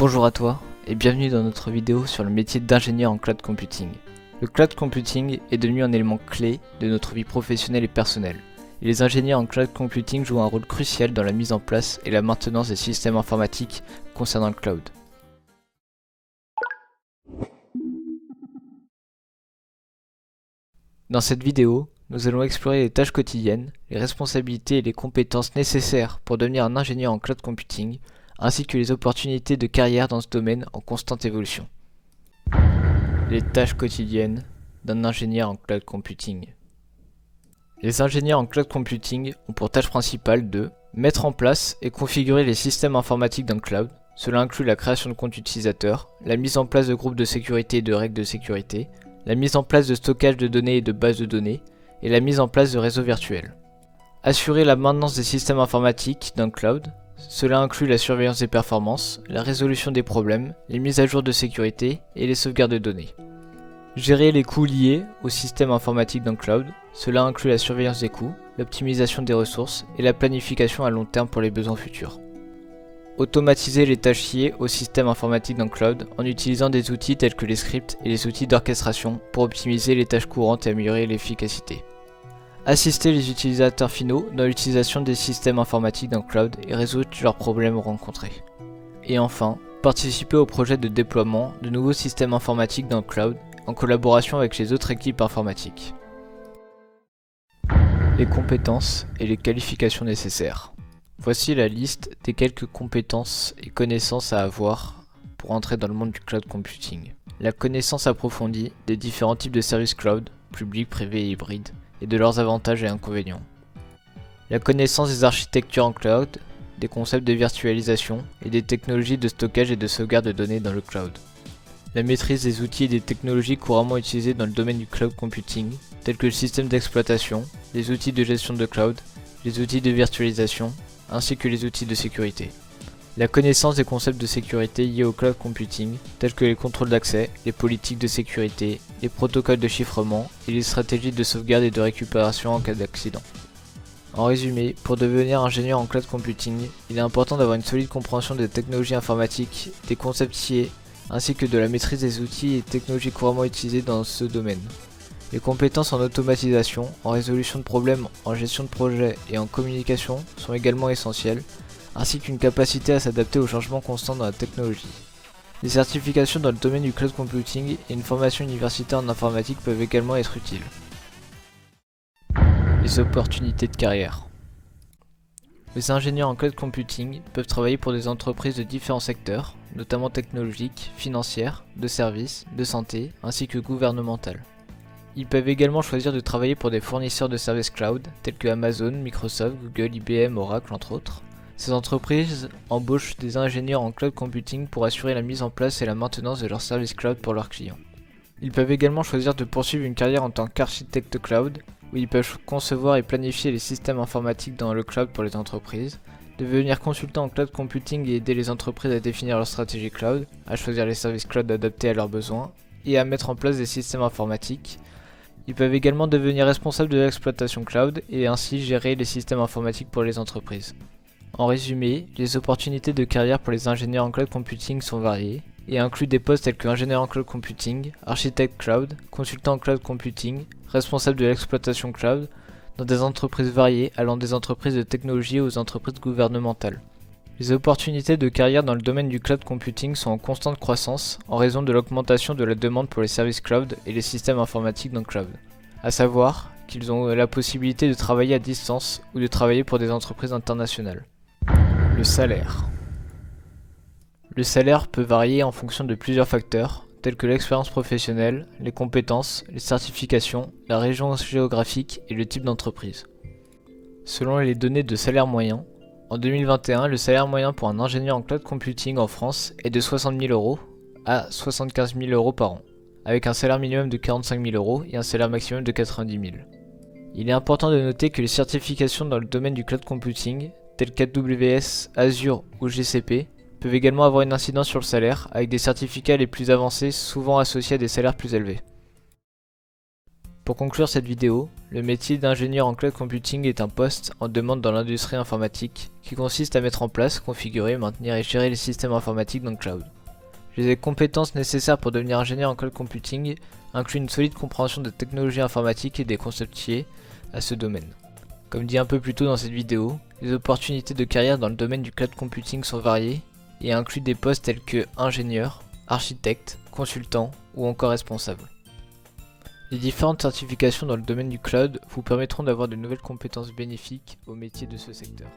Bonjour à toi et bienvenue dans notre vidéo sur le métier d'ingénieur en cloud computing. Le cloud computing est devenu un élément clé de notre vie professionnelle et personnelle. Et les ingénieurs en cloud computing jouent un rôle crucial dans la mise en place et la maintenance des systèmes informatiques concernant le cloud. Dans cette vidéo, nous allons explorer les tâches quotidiennes, les responsabilités et les compétences nécessaires pour devenir un ingénieur en cloud computing, ainsi que les opportunités de carrière dans ce domaine en constante évolution. Les tâches quotidiennes d'un ingénieur en cloud computing. Les ingénieurs en cloud computing ont pour tâche principale de mettre en place et configurer les systèmes informatiques dans le cloud. Cela inclut la création de comptes utilisateurs, la mise en place de groupes de sécurité et de règles de sécurité, la mise en place de stockage de données et de bases de données, et la mise en place de réseaux virtuels. Assurer la maintenance des systèmes informatiques dans le cloud. Cela inclut la surveillance des performances, la résolution des problèmes, les mises à jour de sécurité et les sauvegardes de données. Gérer les coûts liés au système informatique dans le cloud. Cela inclut la surveillance des coûts, l'optimisation des ressources et la planification à long terme pour les besoins futurs. Automatiser les tâches liées au système informatique dans le cloud en utilisant des outils tels que les scripts et les outils d'orchestration pour optimiser les tâches courantes et améliorer l'efficacité. Assister les utilisateurs finaux dans l'utilisation des systèmes informatiques dans le cloud et résoudre leurs problèmes rencontrés. Et enfin, participer au projet de déploiement de nouveaux systèmes informatiques dans le cloud en collaboration avec les autres équipes informatiques. Les compétences et les qualifications nécessaires. Voici la liste des quelques compétences et connaissances à avoir pour entrer dans le monde du cloud computing. La connaissance approfondie des différents types de services cloud, publics, privés et hybrides, et de leurs avantages et inconvénients. La connaissance des architectures en cloud, des concepts de virtualisation et des technologies de stockage et de sauvegarde de données dans le cloud. La maîtrise des outils et des technologies couramment utilisés dans le domaine du cloud computing, tels que le système d'exploitation, les outils de gestion de cloud, les outils de virtualisation, ainsi que les outils de sécurité. La connaissance des concepts de sécurité liés au cloud computing, tels que les contrôles d'accès, les politiques de sécurité, les protocoles de chiffrement et les stratégies de sauvegarde et de récupération en cas d'accident. En résumé, pour devenir ingénieur en cloud computing, il est important d'avoir une solide compréhension des technologies informatiques, des concepts liés, ainsi que de la maîtrise des outils et technologies couramment utilisés dans ce domaine. Les compétences en automatisation, en résolution de problèmes, en gestion de projet et en communication sont également essentielles, ainsi qu'une capacité à s'adapter aux changements constants dans la technologie. Des certifications dans le domaine du cloud computing et une formation universitaire en informatique peuvent également être utiles. Les opportunités de carrière. Les ingénieurs en cloud computing peuvent travailler pour des entreprises de différents secteurs, notamment technologiques, financières, de services, de santé, ainsi que gouvernementales. Ils peuvent également choisir de travailler pour des fournisseurs de services cloud, tels que Amazon, Microsoft, Google, IBM, Oracle, entre autres. Ces entreprises embauchent des ingénieurs en cloud computing pour assurer la mise en place et la maintenance de leurs services cloud pour leurs clients. Ils peuvent également choisir de poursuivre une carrière en tant qu'architecte cloud, où ils peuvent concevoir et planifier les systèmes informatiques dans le cloud pour les entreprises, devenir consultant en cloud computing et aider les entreprises à définir leur stratégie cloud, à choisir les services cloud adaptés à leurs besoins, et à mettre en place des systèmes informatiques. Ils peuvent également devenir responsables de l'exploitation cloud et ainsi gérer les systèmes informatiques pour les entreprises. En résumé, les opportunités de carrière pour les ingénieurs en cloud computing sont variées et incluent des postes tels que ingénieur en cloud computing, architecte cloud, consultant en cloud computing, responsable de l'exploitation cloud, dans des entreprises variées allant des entreprises de technologie aux entreprises gouvernementales. Les opportunités de carrière dans le domaine du cloud computing sont en constante croissance en raison de l'augmentation de la demande pour les services cloud et les systèmes informatiques dans le cloud. À savoir qu'ils ont la possibilité de travailler à distance ou de travailler pour des entreprises internationales. Le salaire. Le salaire peut varier en fonction de plusieurs facteurs, tels que l'expérience professionnelle, les compétences, les certifications, la région géographique et le type d'entreprise. Selon les données de salaire moyen, en 2021, le salaire moyen pour un ingénieur en cloud computing en France est de 60 000 € à 75 000 € par an, avec un salaire minimum de 45 000 € et un salaire maximum de 90 000 €. Il est important de noter que les certifications dans le domaine du cloud computing, telles qu'AWS, Azure ou GCP, peuvent également avoir une incidence sur le salaire, avec des certificats les plus avancés souvent associés à des salaires plus élevés. Pour conclure cette vidéo, le métier d'ingénieur en cloud computing est un poste en demande dans l'industrie informatique qui consiste à mettre en place, configurer, maintenir et gérer les systèmes informatiques dans le cloud. Les compétences nécessaires pour devenir ingénieur en cloud computing incluent une solide compréhension des technologies informatiques et des concepts liés à ce domaine. Comme dit un peu plus tôt dans cette vidéo, les opportunités de carrière dans le domaine du cloud computing sont variées et incluent des postes tels que ingénieur, architecte, consultant ou encore responsable. Les différentes certifications dans le domaine du cloud vous permettront d'avoir de nouvelles compétences bénéfiques au métier de ce secteur.